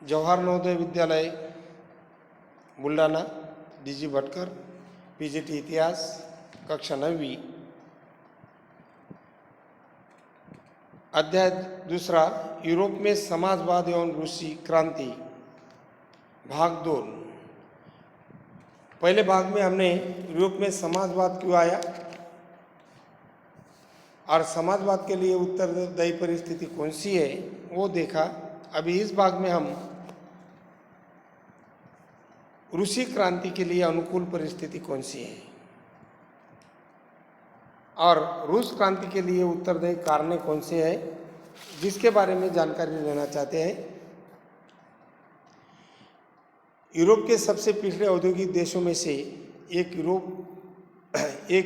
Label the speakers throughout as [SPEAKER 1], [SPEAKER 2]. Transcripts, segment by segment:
[SPEAKER 1] Jawahar Navodaya Vidyalaya Buldhana, DG. Bhatkar, PGT इतिहास, कक्षा 9वीं, अध्याय दूसरा, यूरोप में समाजवाद एवं रूसी क्रांति, भाग 2। पहले भाग में हमने यूरोप में समाजवाद क्यों आया और समाजवाद के लिए उत्तरदायी परिस्थिति कौन सी है वो देखा। अभी इस भाग में हम रूसी क्रांति के लिए अनुकूल परिस्थिति कौन सी है और रूस क्रांति के लिए उत्तरदायी कारण कौन से हैं जिसके बारे में जानकारी लेना चाहते हैं। यूरोप के सबसे पिछले औद्योगिक देशों में से एक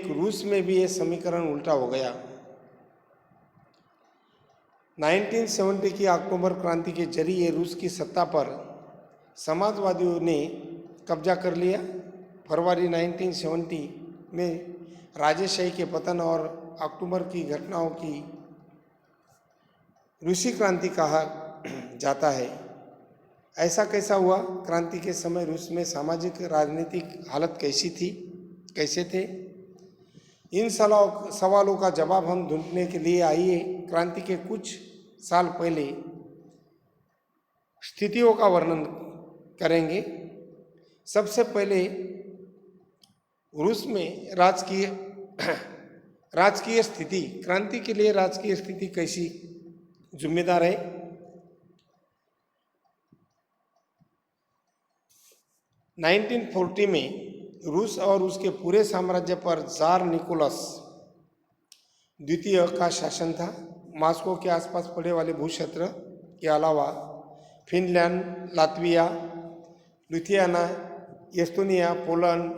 [SPEAKER 1] रूस में भी ये समीकरण उल्टा हो गया। 1970 की अक्टूबर क्रांति के जरिए रूस की सत्ता पर समाजवादियों ने कब्जा कर लिया। फरवरी 1970 में राजेशाही के पतन और अक्टूबर की घटनाओं की रूसी क्रांति कहा जाता है। ऐसा कैसा हुआ? क्रांति के समय रूस में सामाजिक राजनीतिक हालत कैसे थे? इन सवालों का जवाब हम ढूंढने के लिए आइए क्रांति के कुछ साल पहले स्थितियों का वर्णन करेंगे। सबसे पहले रूस में राजकीय स्थिति, क्रांति के लिए राजकीय स्थिति कैसी जिम्मेदार है? (1940) में रूस और उसके पूरे साम्राज्य पर जार निकोलस द्वितीय का शासन था। मॉस्को के आसपास पड़े वाले भूक्षेत्र के अलावा Finland, Latvia, Lithuania, Estonia, Poland,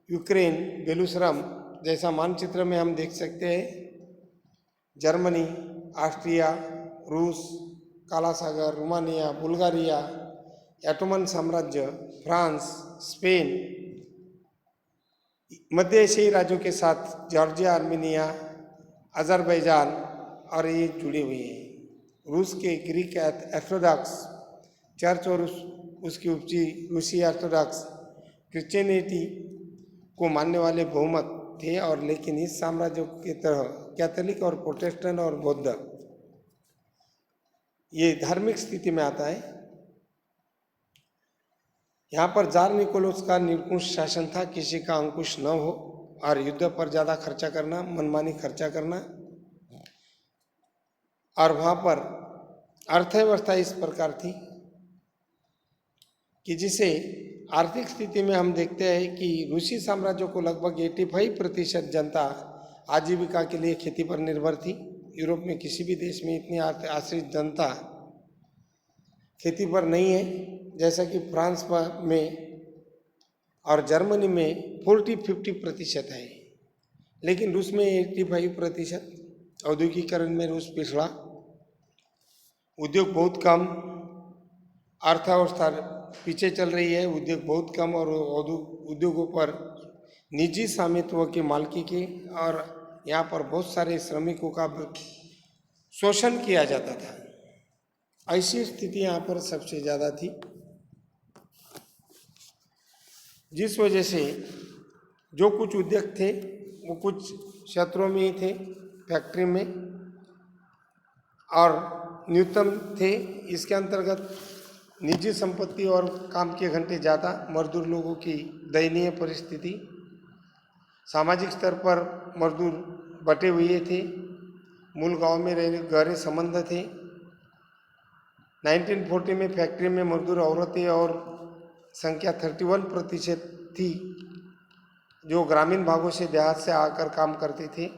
[SPEAKER 1] Ukraine, बेलूसरम जैसा मानचित्र में हम देख सकते हैं। जर्मनी, ऑस्ट्रिया, रूस, काला सागर, रोमानिया, बुल्गारिया, ऑटोमन साम्राज्य, फ्रांस, स्पेन, मध्य एशियाई राज्यों के साथ जॉर्जिया, आर्मेनिया, अजरबैजान और ये जुड़े हुए हैं। रूस के ग्रीक ऑर्थोडॉक्स चर्च और उसकी उपजी रूसी ऑर्थोडॉक्स क्रिश्चियनिटी को मानने वाले बहुमत थे और लेकिन इस साम्राज्य की तरह कैथोलिक और प्रोटेस्टेंट और बौद्ध ये धार्मिक स्थिति में आता है। यहाँ पर जार निकोलस का निरंकुश शासन था, किसी का अंकुश न हो और युद्ध पर ज़्यादा खर्चा करना, मनमानी खर्चा करना। और वहाँ पर अर्थव्यवस्था इस प्रकार थी कि जिसे आर्थिक स्थिति में हम देखते हैं कि रूसी साम्राज्य को लगभग 85% जनता आजीविका के लिए खेती पर निर्भर थी। यूरोप में किसी भी देश में इतनी आश्रित जनता खेती पर नहीं है जैसा कि फ्रांस में और जर्मनी में 40-50% है, लेकिन रूस में 85%। औद्योगिकरण में रूस पिछड़ा, उद्योग बहुत कम, अर्थव्यवस्था पीछे चल रही है, उद्योग बहुत कम और उद्योगों पर निजी स्वामित्व की मालिकी की और यहाँ पर बहुत सारे श्रमिकों का शोषण किया जाता था। ऐसी स्थिति यहाँ पर सबसे ज़्यादा थी, जिस वजह से जो कुछ उद्योग थे वो कुछ क्षेत्रों में ही थे, फैक्ट्री में, और न्यूनतम थे। इसके अंतर्गत निजी संपत्ति और काम के घंटे ज़्यादा, मजदूर लोगों की दयनीय परिस्थिति, सामाजिक स्तर पर मजदूर बटे हुए थे, मूल गांव में रहने गहरे संबंध थे। 1940 में फैक्ट्री में मजदूर औरतें और संख्या 31% थी जो ग्रामीण भागों से देहात से आकर काम करते थे।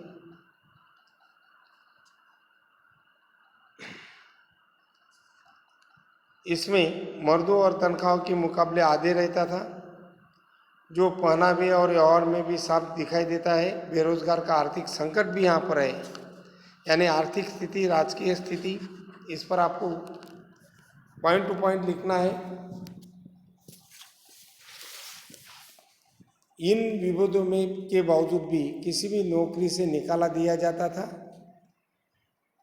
[SPEAKER 1] इसमें मर्दों और तनख्वाहों के मुकाबले आधे रहता था, जो पहनावे और व्यवहार में भी साफ दिखाई देता है। बेरोजगार का आर्थिक संकट भी यहाँ पर है, यानी आर्थिक स्थिति, राजकीय स्थिति, इस पर आपको पॉइंट टू पॉइंट लिखना है। इन विवादों में के बावजूद भी किसी भी नौकरी से निकाला दिया जाता था।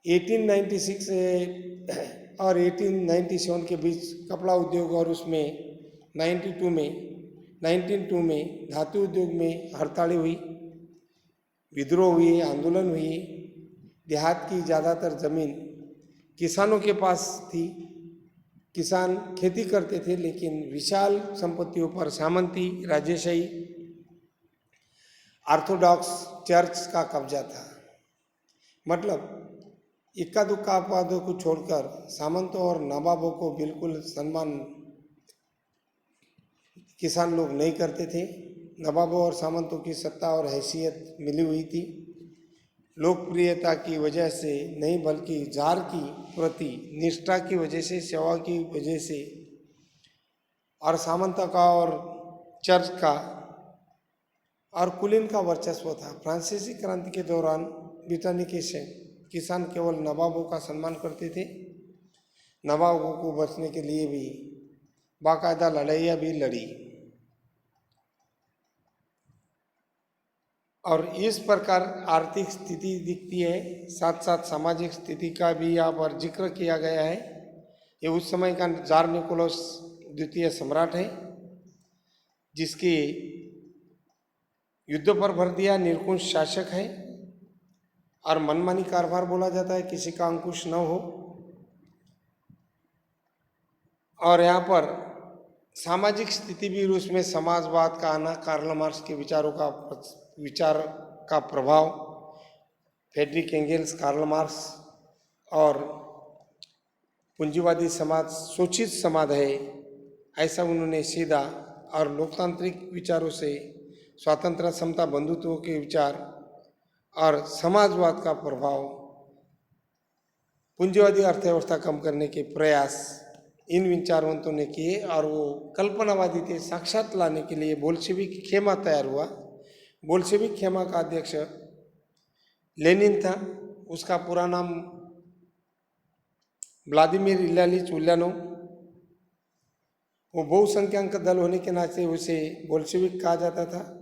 [SPEAKER 1] 1896 और 1897 के बीच कपड़ा उद्योग और उसमें 1902 में धातु उद्योग में हड़तालें हुई, विद्रोह हुए, आंदोलन हुए। देहात की ज़्यादातर ज़मीन किसानों के पास थी, किसान खेती करते थे, लेकिन विशाल संपत्तियों पर सामंती, राजेशाही, ऑर्थोडॉक्स चर्च का कब्जा था। मतलब इक्का दुक्का अपवादों को छोड़कर सामंतों और नवाबों को बिल्कुल सम्मान किसान लोग नहीं करते थे। नवाबों और सामंतों की सत्ता और हैसियत मिली हुई थी, लोकप्रियता की वजह से नहीं बल्कि जार की प्रति निष्ठा की वजह से, सेवा की वजह से, और सामंत का और चर्च का और कुलीन का वर्चस्व था। फ्रांसीसी क्रांति के दौरान ब्रिटानी के किसान केवल नवाबों का सम्मान करते थे। नवाबों को बचने के लिए भी बाकायदा लड़ाइयाँ भी लड़ी और इस प्रकार आर्थिक स्थिति दिखती है। साथ साथ सामाजिक स्थिति का भी यहाँ पर जिक्र किया गया है। ये उस समय का जार निकोलस द्वितीय सम्राट है, जिसके युद्ध पर भर दिया, निरंकुश शासक है और मनमानी कारभार बोला जाता है, किसी का अंकुश न हो। और यहाँ पर सामाजिक स्थिति भी रूस में समाजवाद का आना, कार्ल मार्क्स के विचार का प्रभाव, फ्रेडरिक एंगेल्स, कार्ल मार्क्स और पूंजीवादी समाज शोषित समाज है, ऐसा उन्होंने सीधा और लोकतांत्रिक विचारों से स्वातंत्र, समता, बंधुत्व के विचार और समाजवाद का प्रभाव, पूंजीवादी अर्थव्यवस्था कम करने के प्रयास इन विचारवंतों ने किए और वो कल्पनावादी थे। साक्षात लाने के लिए बोल्शेविक खेमा तैयार हुआ। बोल्शेविक खेमा का अध्यक्ष लेनिन था, उसका पूरा नाम व्लादिमीर इल्यालिच उल्यानोव। वो बहुसंख्यक दल होने के नाते उसे बोल्शेविक कहा जाता था।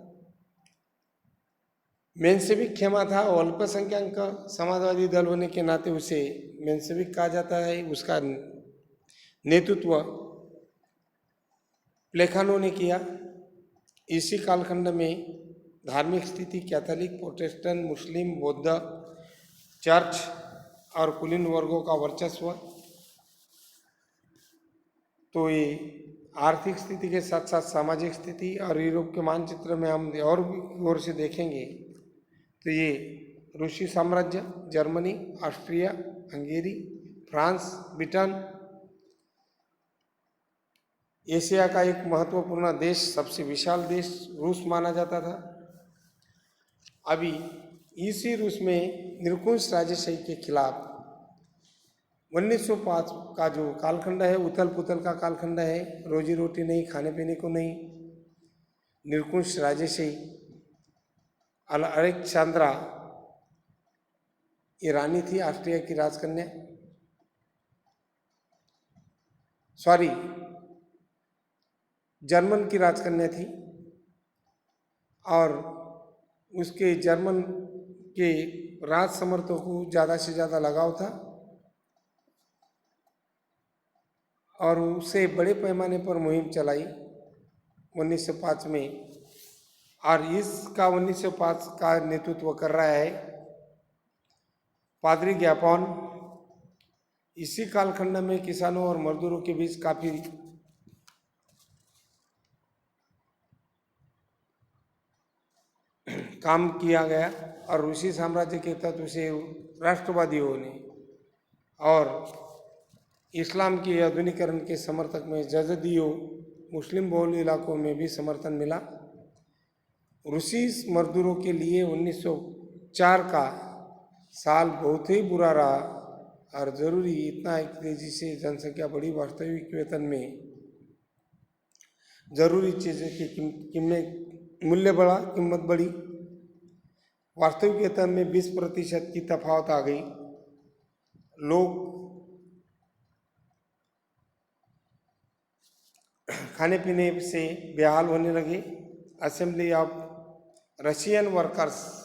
[SPEAKER 1] मेंशेविक खेमा था और अल्पसंख्यक समाजवादी दल होने के नाते उसे मेंशेविक कहा जाता है। उसका नेतृत्व प्लेखानों ने किया। इसी कालखंड में धार्मिक स्थिति कैथोलिक, प्रोटेस्टेंट, मुस्लिम, बौद्ध, चर्च और कुलीन वर्गों का वर्चस्व। तो ये आर्थिक स्थिति के साथ साथ सामाजिक स्थिति और यूरोप के मानचित्र में हम और भी गौर से देखेंगे तो ये रूसी साम्राज्य, Germany, Austria, Hungary, France, Britain, Asia का एक महत्वपूर्ण देश, सबसे विशाल देश रूस माना जाता था। अभी इसी रूस में निरंकुश राजेशाही के खिलाफ 1905 का जो कालखंड है, उथल पुथल का कालखंड है, रोजी रोटी नहीं, खाने पीने को नहीं, निरंकुश राजेशाही। अलेक्सांद्रा ये रानी थी, ऑस्ट्रिया की राजकन्या, सॉरी जर्मन की राजकन्या थी और उसके जर्मन के राज समर्थकों को ज़्यादा से ज़्यादा लगाव था और उसे बड़े पैमाने पर मुहिम चलाई 1905 में। और इसका 1905 का नेतृत्व कर रहा है पादरी ग्यापॉन। इसी कालखंड में किसानों और मजदूरों के बीच काफ़ी काम किया गया और रूसी साम्राज्य के तत्व से राष्ट्रवादियों ने और इस्लाम के आधुनिकीकरण के समर्थक में जज़दियों, मुस्लिम बहुल इलाकों में भी समर्थन मिला। रूसी मजदूरों के लिए 1904 का साल बहुत ही बुरा रहा और ज़रूरी इतना एक तेज़ी से जनसंख्या बढ़ी, वास्तविक वेतन में ज़रूरी चीज़ें की मूल्य बढ़ा, कीमत बढ़ी। वास्तविक वेतन में 20% की तफावत आ गई। लोग खाने पीने से बेहाल होने लगे। असेंबली ऑफ रशियन वर्कर्स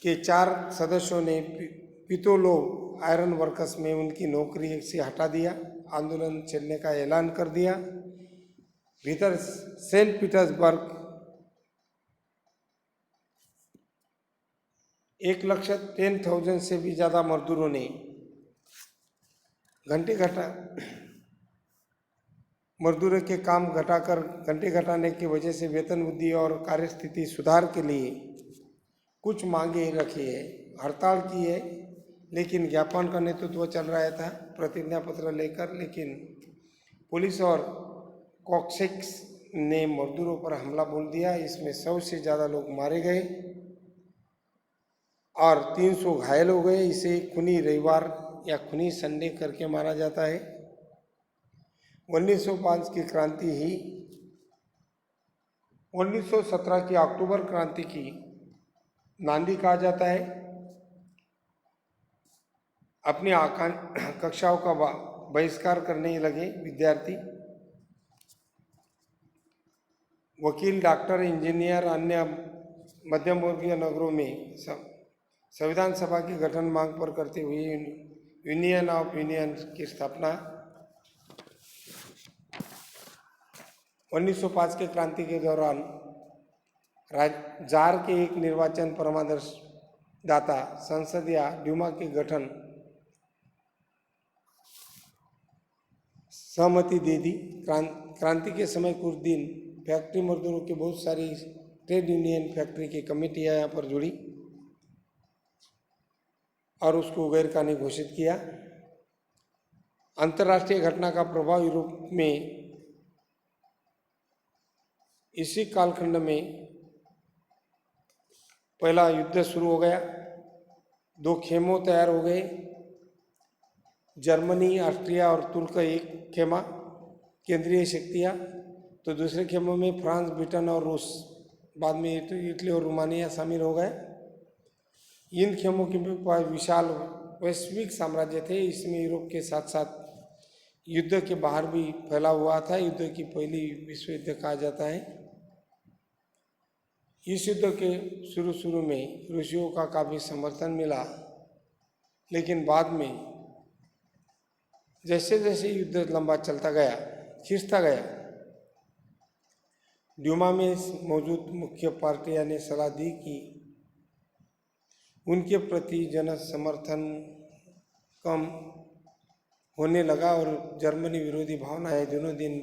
[SPEAKER 1] के 4 सदस्यों ने पितोलोव आयरन वर्कर्स में उनकी नौकरी से हटा दिया, आंदोलन चलने का ऐलान कर दिया। भीतर सेंट पीटर्सबर्ग 1,10,000 से भी ज़्यादा मजदूरों ने मजदूरों के काम घटाकर घंटे घटाने की वजह से वेतन वृद्धि और कार्यस्थिति सुधार के लिए कुछ मांगे रखी है, हड़ताल की है, लेकिन ज्ञापन का नेतृत्व चल रहा था प्रतिज्ञा पत्र लेकर। लेकिन पुलिस और कॉक्सेक्स ने मजदूरों पर हमला बोल दिया। इसमें 100 से ज़्यादा लोग मारे गए और 300 घायल हो गए। इसे खूनी रविवार या खूनी संडे करके माना जाता है। 1905 की क्रांति ही 1917 की अक्टूबर क्रांति की नांदी कहा जाता है। अपनी कक्षाओं का बहिष्कार करने लगे विद्यार्थी, वकील, डॉक्टर, इंजीनियर, अन्य मध्यम वर्गीय नगरों में संविधान सभा की गठन मांग पर करते हुए यूनियन ऑफ यूनियन की स्थापना। 1905 के क्रांति के दौरान जार के एक निर्वाचन परामर्शदाता संसद या ड्यूमा के गठन सहमति दे दी। क्रांति के समय कुछ दिन फैक्ट्री मजदूरों की बहुत सारी ट्रेड यूनियन फैक्ट्री की कमेटियां यहाँ पर जुड़ी और उसको गैरकानूनी घोषित किया। अंतर्राष्ट्रीय घटना का प्रभाव यूरोप में इसी कालखंड में पहला युद्ध शुरू हो गया। 2 खेमों तैयार हो गए, जर्मनी, ऑस्ट्रिया और तुर्क एक खेमा केंद्रीय शक्तियाँ, तो दूसरे खेमों में फ्रांस, ब्रिटेन और रूस, बाद में इटली और रोमानिया शामिल हो गए। इन खेमों के पास विशाल वैश्विक साम्राज्य थे। इसमें यूरोप के साथ साथ युद्ध के बाहर भी फैला हुआ था। युद्ध की पहली विश्व युद्ध कहा जाता है। इस युद्ध के शुरू में रूसियों का काफ़ी समर्थन मिला, लेकिन बाद में जैसे जैसे युद्ध लंबा चलता गया, खिंचता गया, ड्यूमा में मौजूद मुख्य पार्टियां ने सलाह दी कि उनके प्रति जन समर्थन कम होने लगा और जर्मनी विरोधी भावनाएं दिनों दिन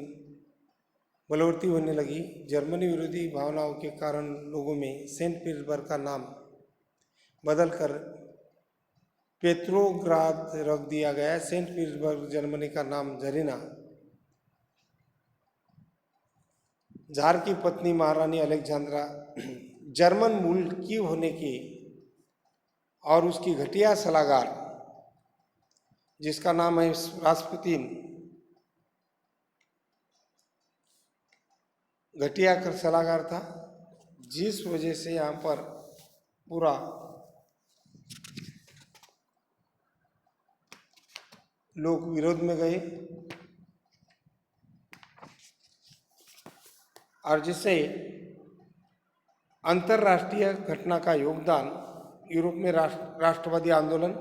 [SPEAKER 1] बलवती होने लगी। जर्मनी विरोधी भावनाओं के कारण लोगों में सेंट पीटर्सबर्ग का नाम बदलकर पेट्रोग्राद रख दिया गया। सेंट पीटर्सबर्ग जर्मनी का नाम जरीना, जार की पत्नी महारानी अलेक्जेंड्रा जर्मन मूल की होने की और उसकी घटिया सलाहकार जिसका नाम है रास्पुतिन, घटिया कर सलाहकार था, जिस वजह से यहाँ पर पूरा लोग विरोध में गए और जिससे अंतर्राष्ट्रीय घटना का योगदान यूरोप में राष्ट्रवादी आंदोलन,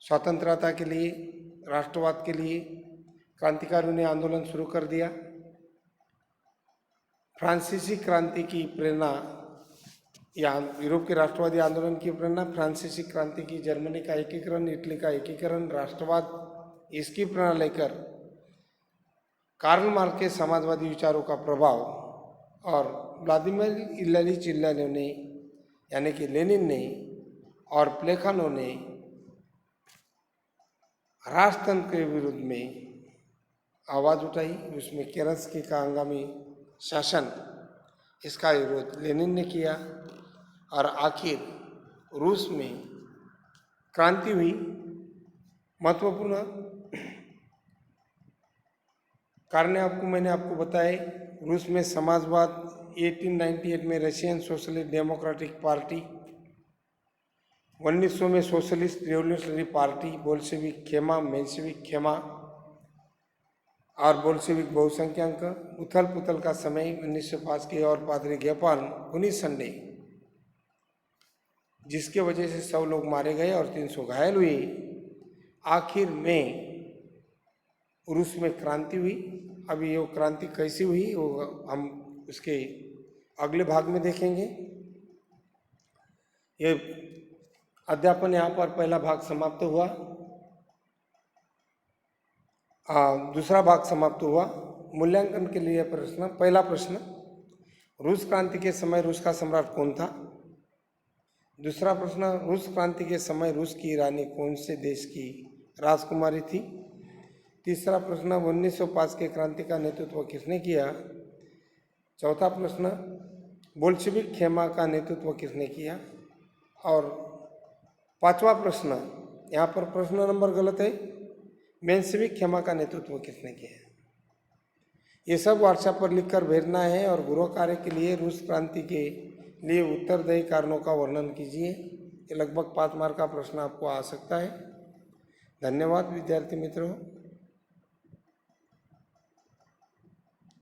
[SPEAKER 1] स्वतंत्रता के लिए, राष्ट्रवाद के लिए क्रांतिकारियों ने आंदोलन शुरू कर दिया। फ्रांसीसी क्रांति की प्रेरणा या यूरोप के राष्ट्रवादी आंदोलन की प्रेरणा, फ्रांसीसी क्रांति की जर्मनी का एकीकरण, इटली का एकीकरण, राष्ट्रवाद, इसकी प्रेरणा लेकर कार्ल मार्क्स के समाजवादी विचारों का प्रभाव और व्लादिमीर इलिच लेनिन ने यानी कि लेनिन ने और प्लेखानों ने राष्ट्रतंत्र के विरुद्ध में आवाज़ उठाई। उसमें केरस्की का हंगामी शासन, इसका विरोध लेनिन ने किया और आखिर रूस में क्रांति हुई। महत्वपूर्ण कारण मैंने आपको बताए। रूस में समाजवाद, 1898 में रशियन सोशलिस्ट डेमोक्रेटिक पार्टी, 1900 में सोशलिस्ट रेवोल्यूशनरी पार्टी, बोल्शेविक खेमा, मेंशेविक खेमा और बोल्शेविक बहुसंख्यक, उथल पुथल का समय 1905 के और पादरी ज्ञापन 19 संडे जिसके वजह से 100 लोग मारे गए और 300 घायल हुए। आखिर में रूस में क्रांति हुई। अभी वो क्रांति कैसी हुई वो हम उसके अगले भाग में देखेंगे। ये अध्यापन यहाँ पर पहला भाग समाप्त हुआ। दूसरा भाग समाप्त हुआ। मूल्यांकन के लिए प्रश्न, पहला प्रश्न, रूस क्रांति के समय रूस का सम्राट कौन था? दूसरा प्रश्न, रूस क्रांति के समय रूस की रानी कौन से देश की राजकुमारी थी? तीसरा प्रश्न, 1905 के क्रांति का नेतृत्व किसने किया? चौथा प्रश्न, बोल्शेविक खेमा का नेतृत्व किसने किया? और पांचवा प्रश्न, यहाँ पर प्रश्न नंबर गलत है, मेंशेविक खेमा का नेतृत्व किसने किया? ये सब व्हाट्सएप पर लिखकर भेजना है और गृह कार्य के लिए रूस क्रांति के लिए उत्तरदायी कारणों का वर्णन कीजिए। ये लगभग 5 मार्क का प्रश्न आपको आ सकता है। धन्यवाद विद्यार्थी मित्रों।